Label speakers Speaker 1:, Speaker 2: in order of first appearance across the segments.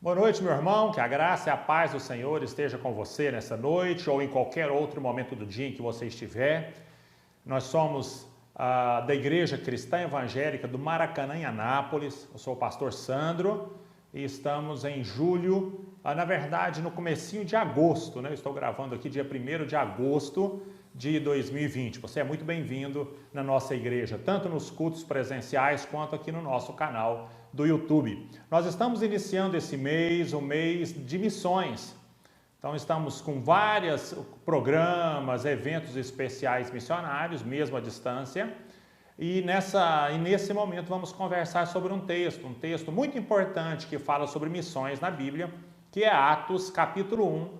Speaker 1: Boa noite, meu irmão, que a graça e a paz do Senhor esteja com você nessa noite ou em qualquer outro momento do dia em que você estiver. Nós somos da Igreja Cristã Evangélica do Maracanã, em Anápolis. Eu sou o pastor Sandro e estamos em julho, na verdade no comecinho de agosto, né? Eu estou gravando aqui dia 1º de agosto de 2020. Você é muito bem-vindo na nossa igreja, tanto nos cultos presenciais quanto aqui no nosso canal do YouTube. Nós estamos iniciando esse mês, o mês de missões. Então estamos com vários programas, eventos especiais missionários, mesmo à distância. E nesse momento vamos conversar sobre um texto muito importante que fala sobre missões na Bíblia, que é Atos capítulo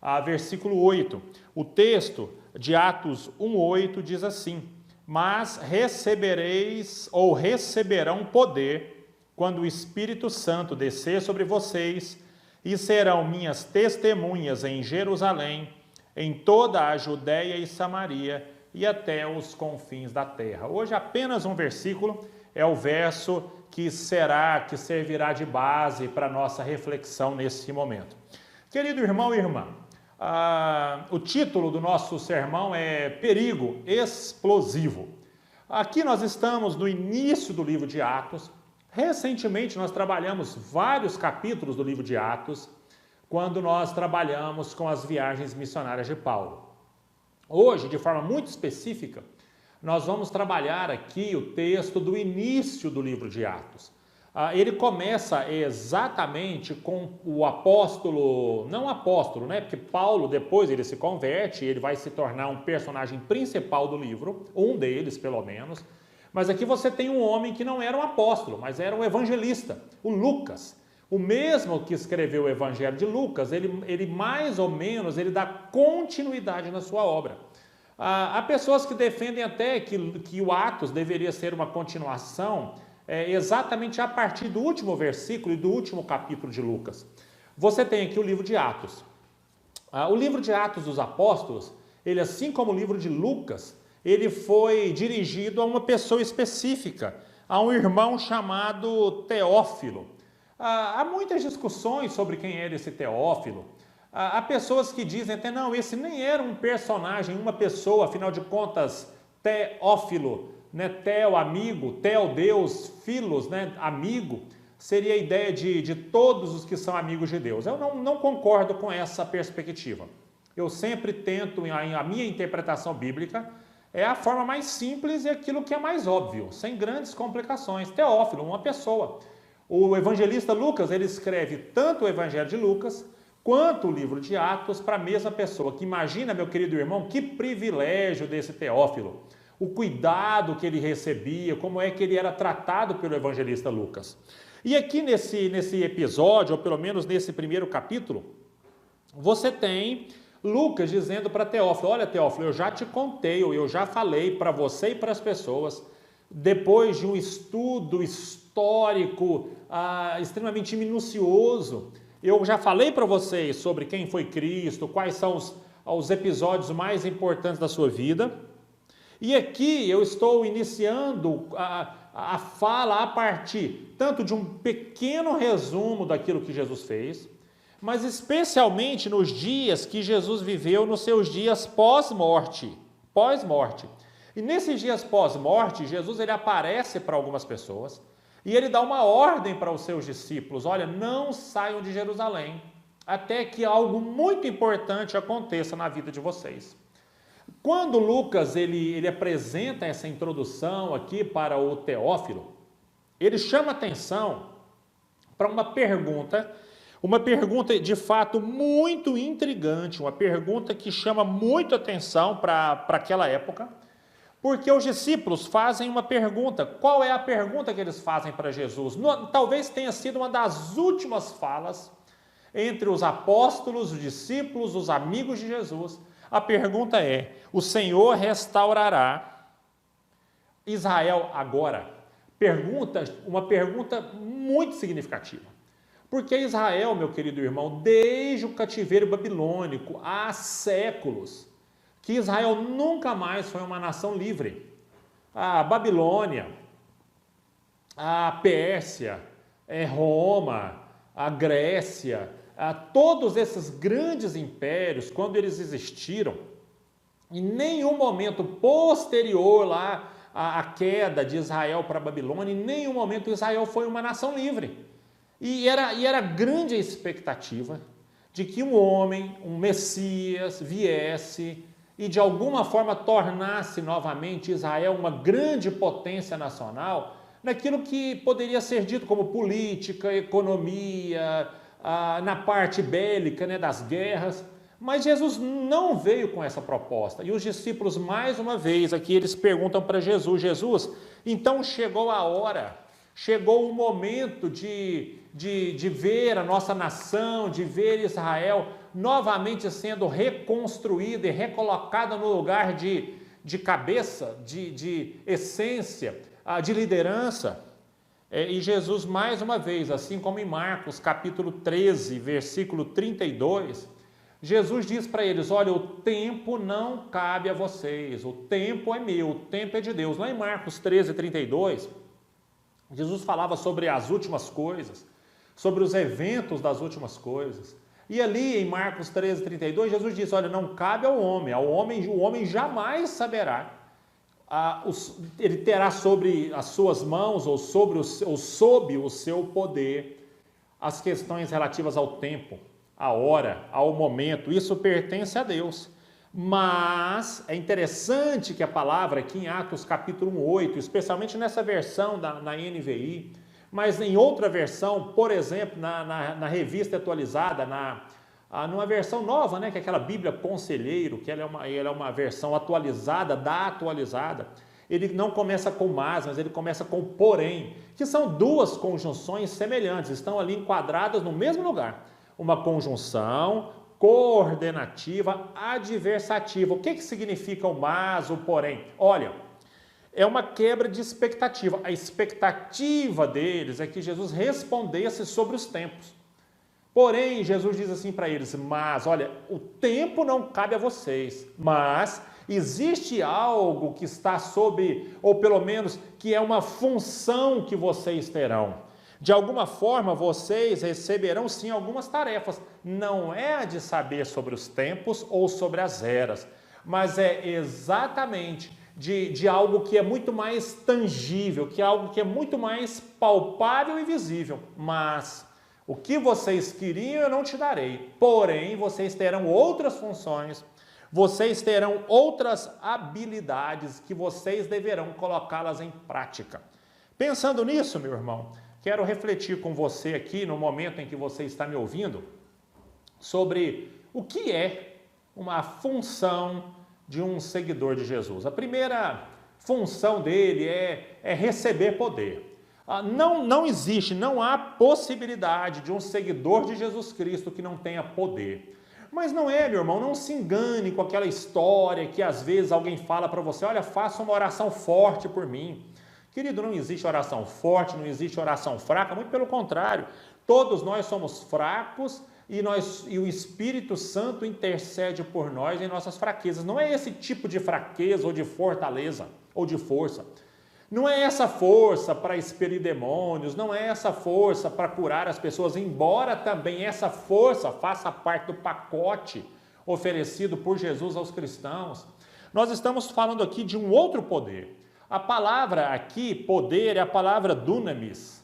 Speaker 1: 1, versículo 8. O texto de Atos 1:8 diz assim: mas recebereis ou receberão poder quando o Espírito Santo descer sobre vocês, e serão minhas testemunhas em Jerusalém, em toda a Judéia e Samaria e até os confins da terra. Hoje apenas um versículo, é o verso que servirá de base para a nossa reflexão nesse momento. Querido irmão e irmã, o título do nosso sermão é Perigo Explosivo. Aqui nós estamos no início do livro de Atos. Recentemente nós trabalhamos vários capítulos do livro de Atos, quando nós trabalhamos com as viagens missionárias de Paulo. Hoje, de forma muito específica, nós vamos trabalhar aqui o texto do início do livro de Atos. Ele começa exatamente com o apóstolo, não apóstolo, né? Porque Paulo depois ele se converte, ele vai se tornar um personagem principal do livro, um deles pelo menos. Mas aqui você tem um homem que não era um apóstolo, mas era um evangelista, o Lucas. O mesmo que escreveu o Evangelho de Lucas, ele mais ou menos dá continuidade na sua obra. Há pessoas que defendem até que o Atos deveria ser uma continuação exatamente a partir do último versículo e do último capítulo de Lucas. Você tem aqui o livro de Atos. O livro de Atos dos Apóstolos, ele assim como o livro de Lucas, ele foi dirigido a uma pessoa específica, a um irmão chamado Teófilo. Há muitas discussões sobre quem era esse Teófilo. Há pessoas que dizem até, não, esse nem era um personagem, uma pessoa, afinal de contas, Teófilo, né? Teo, amigo, Teo, Deus, Filos, né? Amigo, seria a ideia de todos os que são amigos de Deus. Eu não concordo com essa perspectiva. Eu sempre tento, a minha interpretação bíblica, é a forma mais simples e aquilo que é mais óbvio, sem grandes complicações. Teófilo, uma pessoa. O evangelista Lucas, ele escreve tanto o Evangelho de Lucas, quanto o livro de Atos para a mesma pessoa. Que imagina, meu querido irmão, que privilégio desse Teófilo. O cuidado que ele recebia, como é que ele era tratado pelo evangelista Lucas. E aqui nesse episódio, ou pelo menos nesse primeiro capítulo, você tem Lucas dizendo para Teófilo: olha, Teófilo, eu já te contei, eu já falei para você e para as pessoas, depois de um estudo histórico extremamente minucioso, eu já falei para vocês sobre quem foi Cristo, quais são os episódios mais importantes da sua vida. E aqui eu estou iniciando a fala a partir tanto de um pequeno resumo daquilo que Jesus fez, mas especialmente nos dias que Jesus viveu, nos seus dias pós-morte. E nesses dias pós-morte, Jesus ele aparece para algumas pessoas e ele dá uma ordem para os seus discípulos: olha, não saiam de Jerusalém até que algo muito importante aconteça na vida de vocês. Quando Lucas ele apresenta essa introdução aqui para o Teófilo, ele chama atenção para uma pergunta de fato muito intrigante, uma pergunta que chama muito atenção para aquela época, porque os discípulos fazem uma pergunta. Qual é a pergunta que eles fazem para Jesus? Talvez tenha sido uma das últimas falas entre os apóstolos, os discípulos, os amigos de Jesus. A pergunta é: o Senhor restaurará Israel agora? Uma pergunta muito significativa. Porque Israel, meu querido irmão, desde o cativeiro babilônico, há séculos, que Israel nunca mais foi uma nação livre. A Babilônia, a Pérsia, Roma, a Grécia, todos esses grandes impérios, quando eles existiram, em nenhum momento posterior lá à queda de Israel para a Babilônia, em nenhum momento Israel foi uma nação livre. E era grande a expectativa de que um homem, um Messias, viesse e de alguma forma tornasse novamente Israel uma grande potência nacional, naquilo que poderia ser dito como política, economia, na parte bélica, né, das guerras. Mas Jesus não veio com essa proposta. E os discípulos, mais uma vez, aqui eles perguntam para Jesus: Jesus, então chegou a hora, chegou o momento de ver a nossa nação, de ver Israel novamente sendo reconstruída e recolocada no lugar de cabeça, de essência, de liderança. E Jesus, mais uma vez, assim como em Marcos, capítulo 13, versículo 32, Jesus diz para eles: olha, o tempo não cabe a vocês, o tempo é meu, o tempo é de Deus. Lá em Marcos 13, 32, Jesus falava sobre as últimas coisas, sobre os eventos das últimas coisas. E ali em Marcos 13, 32, Jesus diz: olha, não cabe ao homem, o homem jamais saberá. Ele terá sobre as suas mãos ou sob o seu poder as questões relativas ao tempo, à hora, ao momento. Isso pertence a Deus. Mas é interessante que a palavra aqui em Atos capítulo 8, especialmente nessa versão na NVI, mas em outra versão, por exemplo, na revista atualizada, numa versão nova, né, que é aquela Bíblia Conselheiro, que ela é uma versão atualizada da atualizada, ele não começa com mas ele começa com porém, que são duas conjunções semelhantes, estão ali enquadradas no mesmo lugar. Uma conjunção coordenativa adversativa. O que significa o mas, o porém? Olha, é uma quebra de expectativa. A expectativa deles é que Jesus respondesse sobre os tempos. Porém, Jesus diz assim para eles: mas, olha, o tempo não cabe a vocês, mas existe algo que está sob, ou pelo menos que é uma função que vocês terão. De alguma forma, vocês receberão sim algumas tarefas. Não é a de saber sobre os tempos ou sobre as eras, mas é exatamente de algo que é muito mais tangível, que é algo que é muito mais palpável e visível. Mas o que vocês queriam eu não te darei, porém vocês terão outras funções, vocês terão outras habilidades que vocês deverão colocá-las em prática. Pensando nisso, meu irmão, quero refletir com você aqui, no momento em que você está me ouvindo, sobre o que é uma função de um seguidor de Jesus. A primeira função dele é receber poder. Não existe, não há possibilidade de um seguidor de Jesus Cristo que não tenha poder. Mas não é, meu irmão, não se engane com aquela história que às vezes alguém fala para você: olha, faça uma oração forte por mim. Querido, não existe oração forte, não existe oração fraca, muito pelo contrário. Todos nós somos fracos e o Espírito Santo intercede por nós em nossas fraquezas. Não é esse tipo de fraqueza ou de fortaleza ou de força. Não é essa força para expelir demônios, não é essa força para curar as pessoas, embora também essa força faça parte do pacote oferecido por Jesus aos cristãos. Nós estamos falando aqui de um outro poder. A palavra aqui, poder, é a palavra dunamis.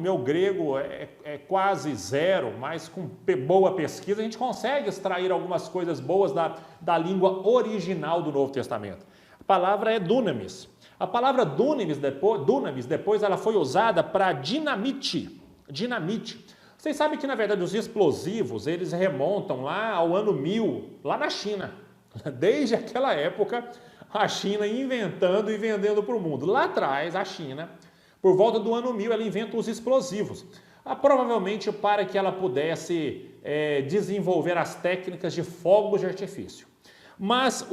Speaker 1: Meu grego é quase zero, mas com boa pesquisa a gente consegue extrair algumas coisas boas da língua original do Novo Testamento. A palavra é dunamis. A palavra dunamis depois ela foi usada para dinamite. Vocês sabem que, na verdade, os explosivos, eles remontam lá ao ano 1000, lá na China. Desde aquela época, a China inventando e vendendo para o mundo. Lá atrás, a China, por volta do ano 1000, ela inventa os explosivos. Provavelmente para que ela pudesse desenvolver as técnicas de fogos de artifício. Mas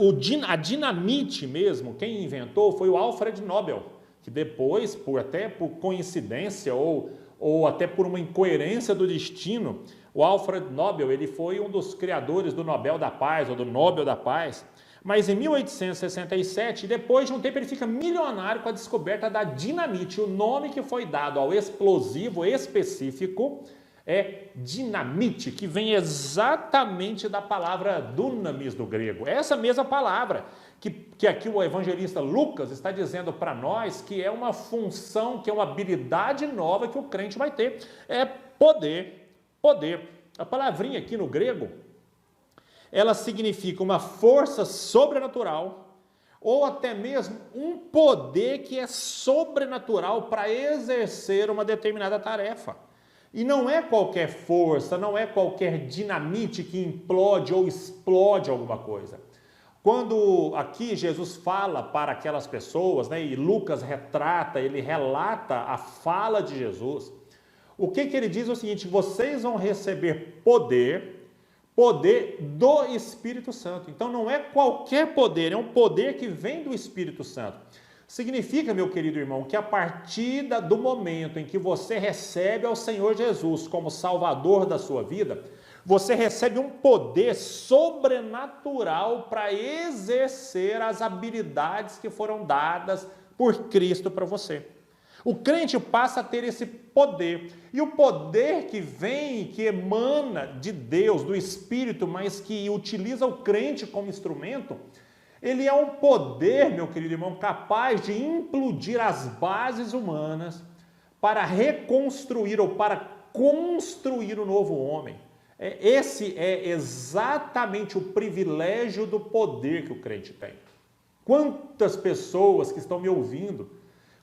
Speaker 1: a dinamite mesmo, quem inventou foi o Alfred Nobel, que depois, até por coincidência ou até por uma incoerência do destino, o Alfred Nobel ele foi um dos criadores do Nobel da Paz, ou do Nobel da Paz. Mas em 1867, depois de um tempo, ele fica milionário com a descoberta da dinamite, o nome que foi dado ao explosivo específico É dinamite, que vem exatamente da palavra dunamis do grego. Essa mesma palavra que aqui o evangelista Lucas está dizendo para nós que é uma função, que é uma habilidade nova que o crente vai ter. É poder, poder. A palavrinha aqui no grego, ela significa uma força sobrenatural, ou até mesmo um poder que é sobrenatural para exercer uma determinada tarefa. E não é qualquer força, não é qualquer dinamite que implode ou explode alguma coisa. Quando aqui Jesus fala para aquelas pessoas, né, e Lucas retrata, ele relata a fala de Jesus, o que ele diz é o seguinte: vocês vão receber poder do Espírito Santo. Então não é qualquer poder, é um poder que vem do Espírito Santo. Significa, meu querido irmão, que a partir do momento em que você recebe ao Senhor Jesus como Salvador da sua vida, você recebe um poder sobrenatural para exercer as habilidades que foram dadas por Cristo para você. O crente passa a ter esse poder. E o poder que vem, que emana de Deus, do Espírito, mas que utiliza o crente como instrumento, ele é um poder, meu querido irmão, capaz de implodir as bases humanas para reconstruir ou para construir o novo homem. Esse é exatamente o privilégio do poder que o crente tem. Quantas pessoas que estão me ouvindo,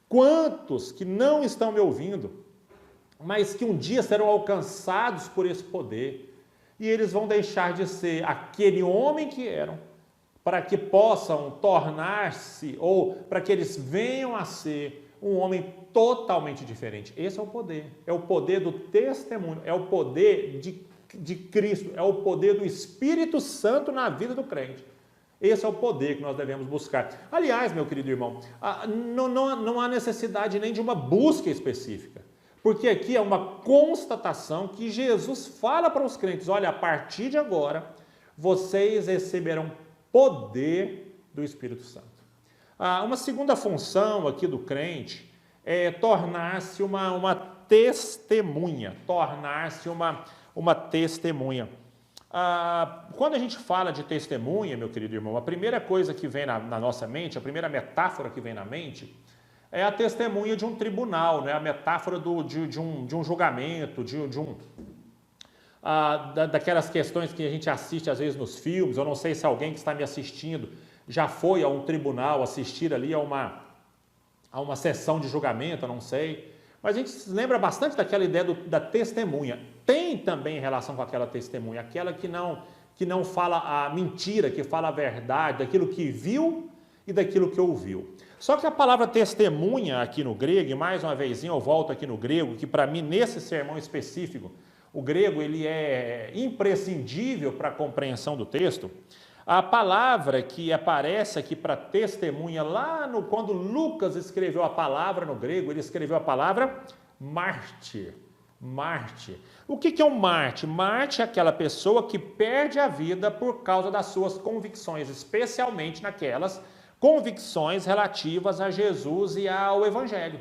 Speaker 1: quantos que não estão me ouvindo, mas que um dia serão alcançados por esse poder, e eles vão deixar de ser aquele homem que eram, para que possam tornar-se, ou para que eles venham a ser um homem totalmente diferente. Esse é o poder do testemunho, é o poder de Cristo, é o poder do Espírito Santo na vida do crente. Esse é o poder que nós devemos buscar. Aliás, meu querido irmão, não há necessidade nem de uma busca específica, porque aqui é uma constatação que Jesus fala para os crentes: olha, a partir de agora, vocês receberão poder do Espírito Santo. Uma segunda função aqui do crente é tornar-se uma testemunha, uma testemunha. Quando a gente fala de testemunha, meu querido irmão, a primeira coisa que vem na nossa mente, a primeira metáfora que vem na mente, é a testemunha de um tribunal, né? A metáfora de um julgamento, daquelas questões que a gente assiste às vezes nos filmes. Eu não sei se alguém que está me assistindo já foi a um tribunal assistir ali a uma sessão de julgamento, eu não sei. Mas a gente se lembra bastante daquela ideia da testemunha. Tem também relação com aquela testemunha, aquela que não fala a mentira, que fala a verdade, daquilo que viu e daquilo que ouviu. Só que a palavra testemunha aqui no grego, e mais uma vez eu volto aqui no grego, que para mim nesse sermão específico, o grego ele é imprescindível para a compreensão do texto. A palavra que aparece aqui para testemunha, quando Lucas escreveu a palavra no grego, ele escreveu a palavra mártir. Mártir. O que é um mártir? Mártir é aquela pessoa que perde a vida por causa das suas convicções, especialmente naquelas convicções relativas a Jesus e ao Evangelho.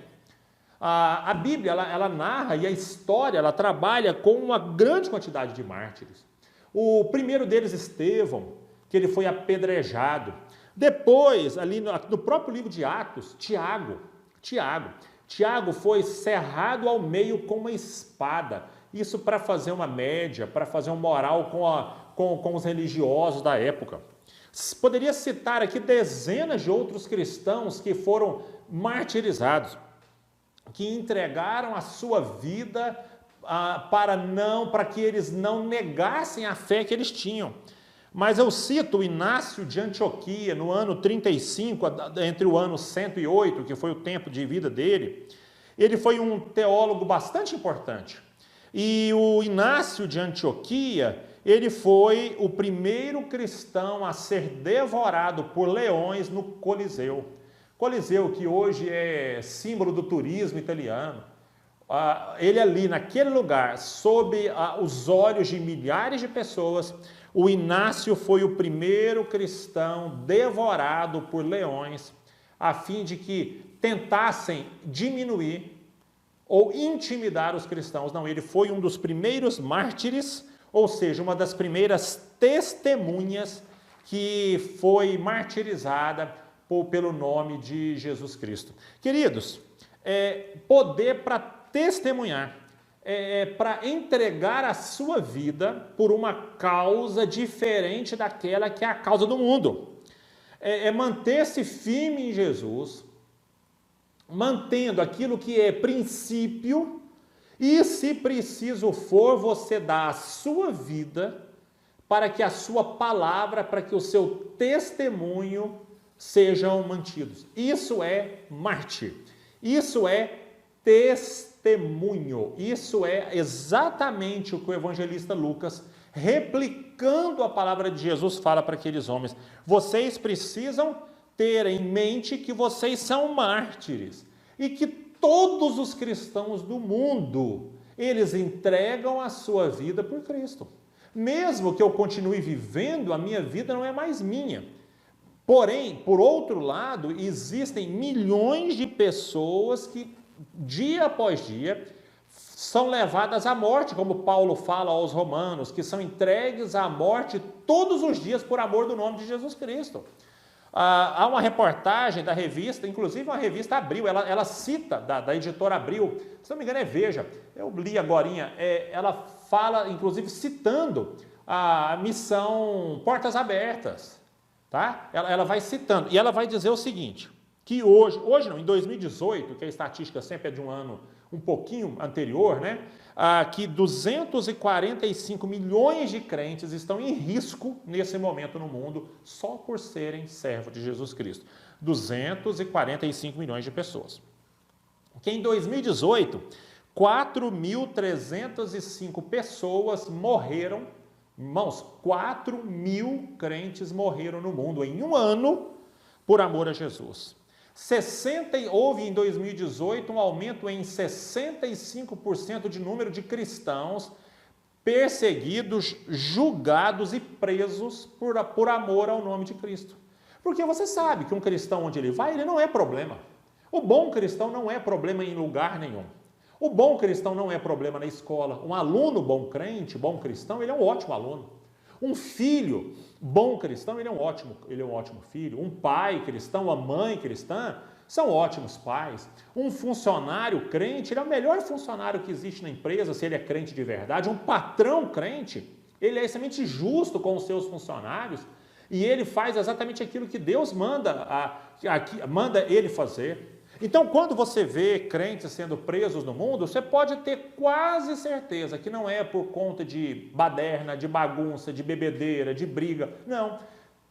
Speaker 1: A Bíblia, ela narra, e a história, ela trabalha com uma grande quantidade de mártires. O primeiro deles, Estevão, que ele foi apedrejado. Depois, ali no próprio livro de Atos, Tiago foi cerrado ao meio com uma espada. Isso para fazer uma média, para fazer um moral com os religiosos da época. Poderia citar aqui dezenas de outros cristãos que foram martirizados, que entregaram a sua vida para que eles não negassem a fé que eles tinham. Mas eu cito o Inácio de Antioquia, no ano 35, entre o ano 108, que foi o tempo de vida dele. Ele foi um teólogo bastante importante. E o Inácio de Antioquia, ele foi o primeiro cristão a ser devorado por leões no Coliseu. Coliseu, que hoje é símbolo do turismo italiano. Ele ali, naquele lugar, sob os olhos de milhares de pessoas, o Inácio foi o primeiro cristão devorado por leões, a fim de que tentassem diminuir ou intimidar os cristãos. Não, ele foi um dos primeiros mártires, ou seja, uma das primeiras testemunhas que foi martirizada pelo nome de Jesus Cristo. Queridos, poder para testemunhar, para entregar a sua vida por uma causa diferente daquela que é a causa do mundo. Manter-se firme em Jesus, mantendo aquilo que é princípio, e se preciso for, você dá a sua vida para que a sua palavra, para que o seu testemunho sejam mantidos. Isso é mártir. Isso é testemunho. Isso é exatamente o que o evangelista Lucas, replicando a palavra de Jesus, fala para aqueles homens. Vocês precisam ter em mente que vocês são mártires e que todos os cristãos do mundo, eles entregam a sua vida por Cristo. Mesmo que eu continue vivendo, a minha vida não é mais minha. Porém, por outro lado, existem milhões de pessoas que, dia após dia, são levadas à morte, como Paulo fala aos romanos, que são entregues à morte todos os dias por amor do nome de Jesus Cristo. Há uma reportagem da revista, inclusive uma revista Abril, ela cita, da editora Abril, se não me engano é Veja, eu li agorinha, ela fala, inclusive, citando a missão Portas Abertas, tá? Ela vai citando, e ela vai dizer o seguinte, que hoje não, em 2018, que a estatística sempre é de um ano um pouquinho anterior, né? Que 245 milhões de crentes estão em risco nesse momento no mundo só por serem servos de Jesus Cristo. 245 milhões de pessoas. Que em 2018, 4.305 pessoas morreram, irmãos, 4.000 crentes morreram no mundo em um ano por amor a Jesus. Houve em 2018 um aumento em 65% de número de cristãos perseguidos, julgados e presos por amor ao nome de Cristo. Porque você sabe que um cristão, onde ele vai, ele não é problema. O bom cristão não é problema em lugar nenhum. O bom cristão não é problema na escola. Um aluno bom crente, bom cristão, ele é um ótimo aluno. Um filho bom cristão, ele é um ótimo filho. Um pai cristão, uma mãe cristã, são ótimos pais. Um funcionário crente, ele é o melhor funcionário que existe na empresa, se ele é crente de verdade. Um patrão crente, ele é extremamente justo com os seus funcionários e ele faz exatamente aquilo que Deus manda ele fazer. Então, quando você vê crentes sendo presos no mundo, você pode ter quase certeza que não é por conta de baderna, de bagunça, de bebedeira, de briga. Não.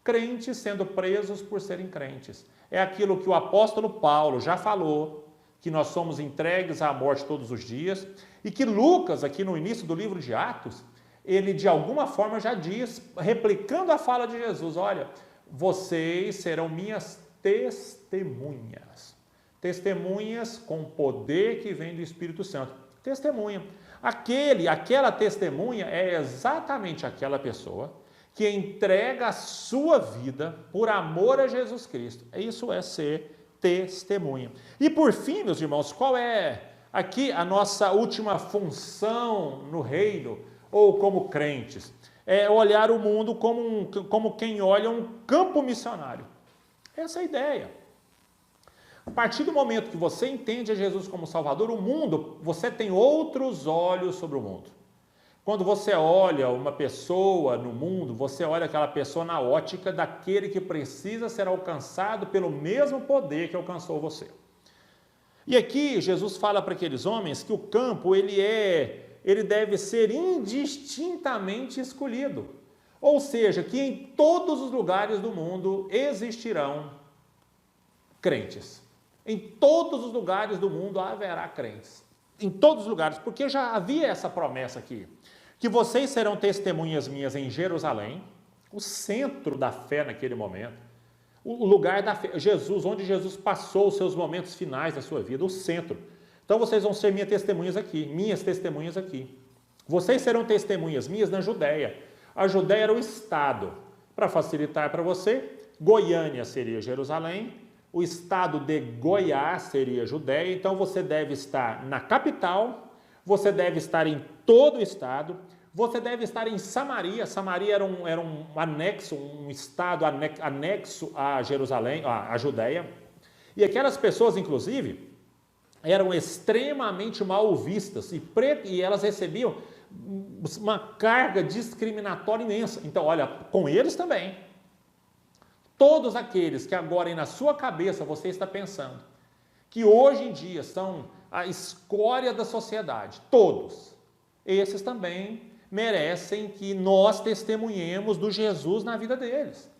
Speaker 1: Crentes sendo presos por serem crentes. É aquilo que o apóstolo Paulo já falou, que nós somos entregues à morte todos os dias, e que Lucas, aqui no início do livro de Atos, ele de alguma forma já diz, replicando a fala de Jesus, olha, vocês serão minhas testemunhas. Testemunhas com poder que vem do Espírito Santo. Testemunha. Aquela testemunha é exatamente aquela pessoa que entrega a sua vida por amor a Jesus Cristo. Isso é ser testemunha. E por fim, meus irmãos, qual é aqui a nossa última função no reino ou como crentes? É olhar o mundo como quem olha um campo missionário. Essa é a ideia. A partir do momento que você entende a Jesus como Salvador, o mundo, você tem outros olhos sobre o mundo. Quando você olha uma pessoa no mundo, você olha aquela pessoa na ótica daquele que precisa ser alcançado pelo mesmo poder que alcançou você. E aqui Jesus fala para aqueles homens que o campo ele deve ser indistintamente escolhido. Ou seja, que em todos os lugares do mundo existirão crentes. Em todos os lugares do mundo haverá crentes. Em todos os lugares, porque já havia essa promessa aqui, que vocês serão testemunhas minhas em Jerusalém, o centro da fé naquele momento, o lugar da fé, onde Jesus passou os seus momentos finais da sua vida, o centro. Então vocês vão ser minhas testemunhas aqui. Vocês serão testemunhas minhas na Judéia. A Judéia era o estado. Para facilitar para você, Goiânia seria Jerusalém, o estado de Goiás seria Judéia, então você deve estar na capital, você deve estar em todo o estado, você deve estar em Samaria. Samaria era um anexo, um estado anexo a Jerusalém, a Judéia. E aquelas pessoas, inclusive, eram extremamente mal vistas e elas recebiam uma carga discriminatória imensa. Então, olha, com eles também. Todos aqueles que agora aí na sua cabeça você está pensando que hoje em dia são a escória da sociedade, todos, esses também merecem que nós testemunhemos do Jesus na vida deles.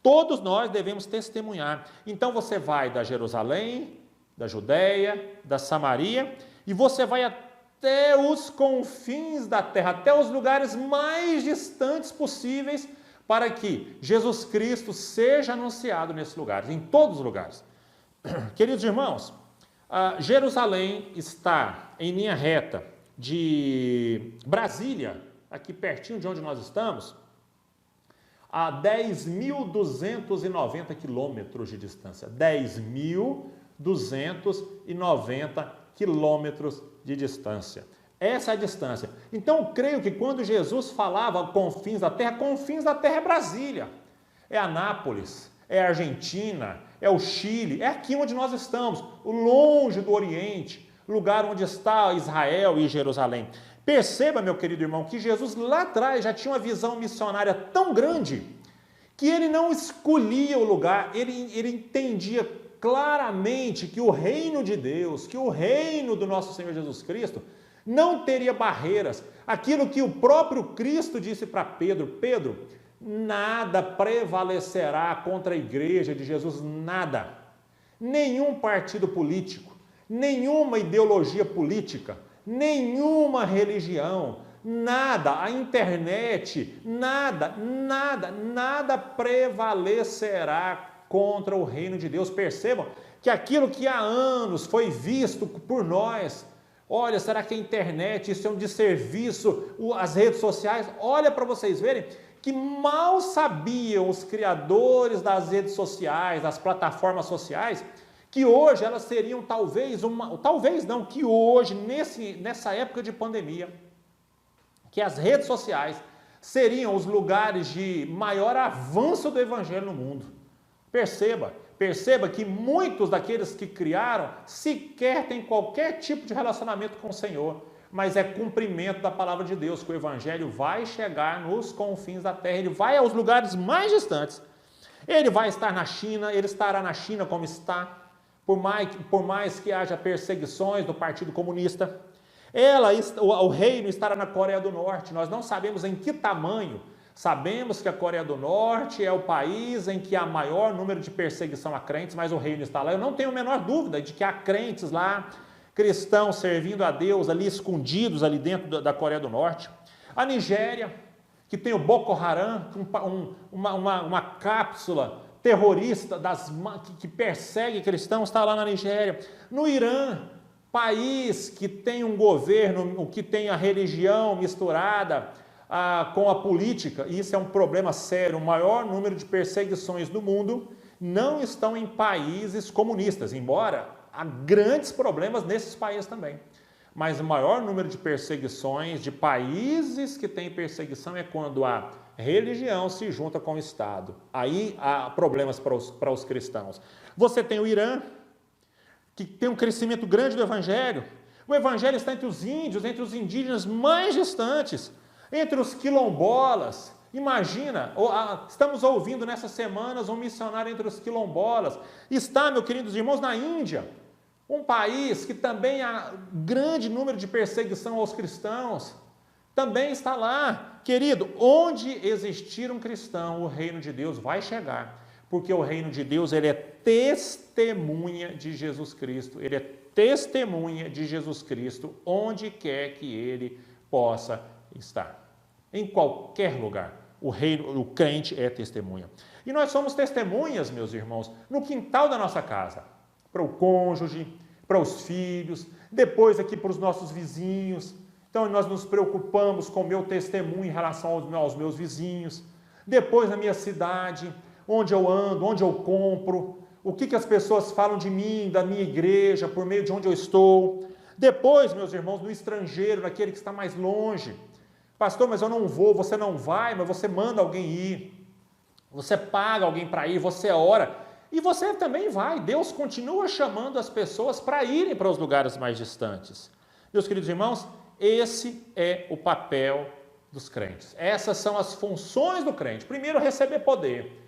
Speaker 1: Todos nós devemos testemunhar. Então você vai da Jerusalém, da Judéia, da Samaria, e você vai até os confins da terra, até os lugares mais distantes possíveis, para que Jesus Cristo seja anunciado nesses lugares, em todos os lugares. Queridos irmãos, Jerusalém está em linha reta de Brasília, aqui pertinho de onde nós estamos, a 10.290 quilômetros de distância. 10.290 quilômetros de distância. Essa é a distância. Então, eu creio que quando Jesus falava confins da terra é Brasília, é Anápolis, é Argentina, é o Chile, é aqui onde nós estamos, longe do Oriente, lugar onde está Israel e Jerusalém. Perceba, meu querido irmão, que Jesus lá atrás já tinha uma visão missionária tão grande que ele não escolhia o lugar, ele entendia claramente que o reino de Deus, que o reino do nosso Senhor Jesus Cristo não teria barreiras. Aquilo que o próprio Cristo disse para Pedro: Pedro, nada prevalecerá contra a igreja de Jesus, nada. Nenhum partido político, nenhuma ideologia política, nenhuma religião, nada, a internet, nada prevalecerá contra o reino de Deus. Percebam que aquilo que há anos foi visto por nós, olha, será que a internet, isso é um desserviço, as redes sociais, olha para vocês verem que mal sabiam os criadores das redes sociais, das plataformas sociais, que hoje elas seriam que hoje, nessa época de pandemia, que as redes sociais seriam os lugares de maior avanço do evangelho no mundo. Perceba que muitos daqueles que criaram sequer têm qualquer tipo de relacionamento com o Senhor, mas é cumprimento da palavra de Deus, que o evangelho vai chegar nos confins da terra, ele vai aos lugares mais distantes. Ele vai estar na China, ele estará na China como está, por mais que haja perseguições do Partido Comunista. O reino estará na Coreia do Norte, nós não sabemos em que tamanho. Sabemos que a Coreia do Norte é o país em que há maior número de perseguição a crentes, mas o reino está lá. Eu não tenho a menor dúvida de que há crentes lá, cristãos servindo a Deus ali escondidos ali dentro da Coreia do Norte. A Nigéria, que tem o Boko Haram, uma cápsula terrorista que persegue cristãos, está lá na Nigéria. No Irã, país que tem um governo, que tem a religião misturada com a política, e isso é um problema sério. O maior número de perseguições do mundo não estão em países comunistas, embora há grandes problemas nesses países também. Mas o maior número de perseguições de países que têm perseguição é quando a religião se junta com o Estado. Aí há problemas para os cristãos. Você tem o Irã, que tem um crescimento grande do evangelho. O evangelho está entre os índios, entre os indígenas mais distantes, entre os quilombolas. Imagina, estamos ouvindo nessas semanas um missionário entre os quilombolas. Está, meus queridos irmãos, na Índia, um país que também há grande número de perseguição aos cristãos. Também está lá. Querido, onde existir um cristão, o reino de Deus vai chegar. Porque o reino de Deus, ele é testemunha de Jesus Cristo. Ele é testemunha de Jesus Cristo onde quer que ele possa estar. Em qualquer lugar, o crente é testemunha. E nós somos testemunhas, meus irmãos, no quintal da nossa casa. Para o cônjuge, para os filhos, depois aqui para os nossos vizinhos. Então nós nos preocupamos com o meu testemunho em relação aos meus vizinhos. Depois na minha cidade, onde eu ando, onde eu compro, o que as pessoas falam de mim, da minha igreja, por meio de onde eu estou. Depois, meus irmãos, no estrangeiro, naquele que está mais longe. Pastor, mas eu não vou, você não vai, mas você manda alguém ir. Você paga alguém para ir, você ora. E você também vai. Deus continua chamando as pessoas para irem para os lugares mais distantes. Meus queridos irmãos, esse é o papel dos crentes. Essas são as funções do crente. Primeiro, receber poder.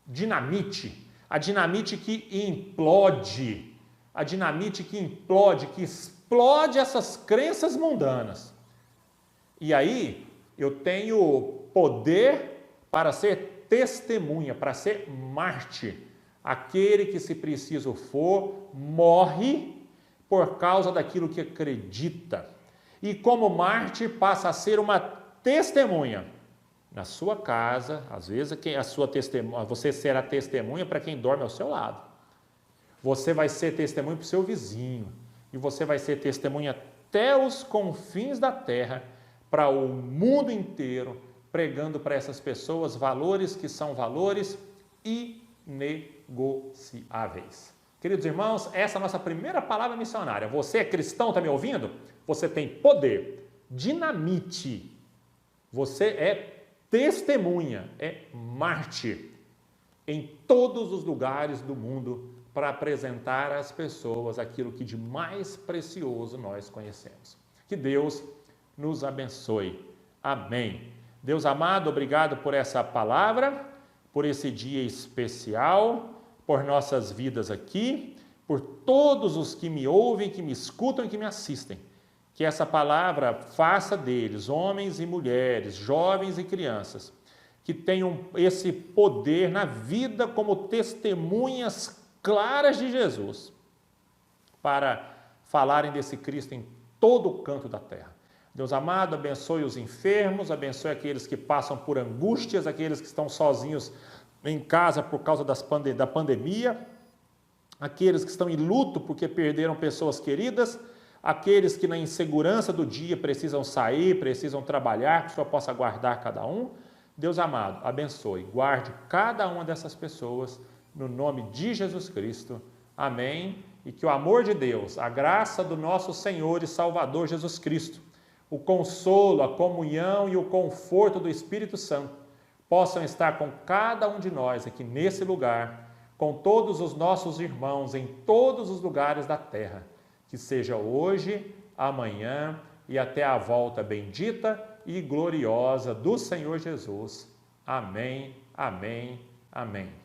Speaker 1: Dinamite. A dinamite que implode. A dinamite que implode, que explode essas crenças mundanas. E aí, eu tenho poder para ser testemunha, para ser mártir. Aquele que, se preciso for, morre por causa daquilo que acredita. E como mártir passa a ser uma testemunha. Na sua casa, às vezes você será testemunha para quem dorme ao seu lado. Você vai ser testemunha para o seu vizinho. E você vai ser testemunha até os confins da terra, para o mundo inteiro, pregando para essas pessoas valores que são valores inegociáveis. Queridos irmãos, essa é a nossa primeira palavra missionária. Você é cristão, está me ouvindo? Você tem poder, dinamite. Você é testemunha, é mártir em todos os lugares do mundo para apresentar às pessoas aquilo que de mais precioso nós conhecemos. Que Deus nos abençoe. Amém. Deus amado, obrigado por essa palavra, por esse dia especial, por nossas vidas aqui, por todos os que me ouvem, que me escutam e que me assistem. Que essa palavra faça deles, homens e mulheres, jovens e crianças, que tenham esse poder na vida como testemunhas claras de Jesus, para falarem desse Cristo em todo o canto da terra. Deus amado, abençoe os enfermos, abençoe aqueles que passam por angústias, aqueles que estão sozinhos em casa por causa da pandemia, aqueles que estão em luto porque perderam pessoas queridas, aqueles que na insegurança do dia precisam sair, precisam trabalhar, que o Senhor possa guardar cada um. Deus amado, abençoe, guarde cada uma dessas pessoas, no nome de Jesus Cristo. Amém. E que o amor de Deus, a graça do nosso Senhor e Salvador Jesus Cristo, o consolo, a comunhão e o conforto do Espírito Santo possam estar com cada um de nós aqui nesse lugar, com todos os nossos irmãos em todos os lugares da terra, que seja hoje, amanhã e até a volta bendita e gloriosa do Senhor Jesus. Amém, amém, amém.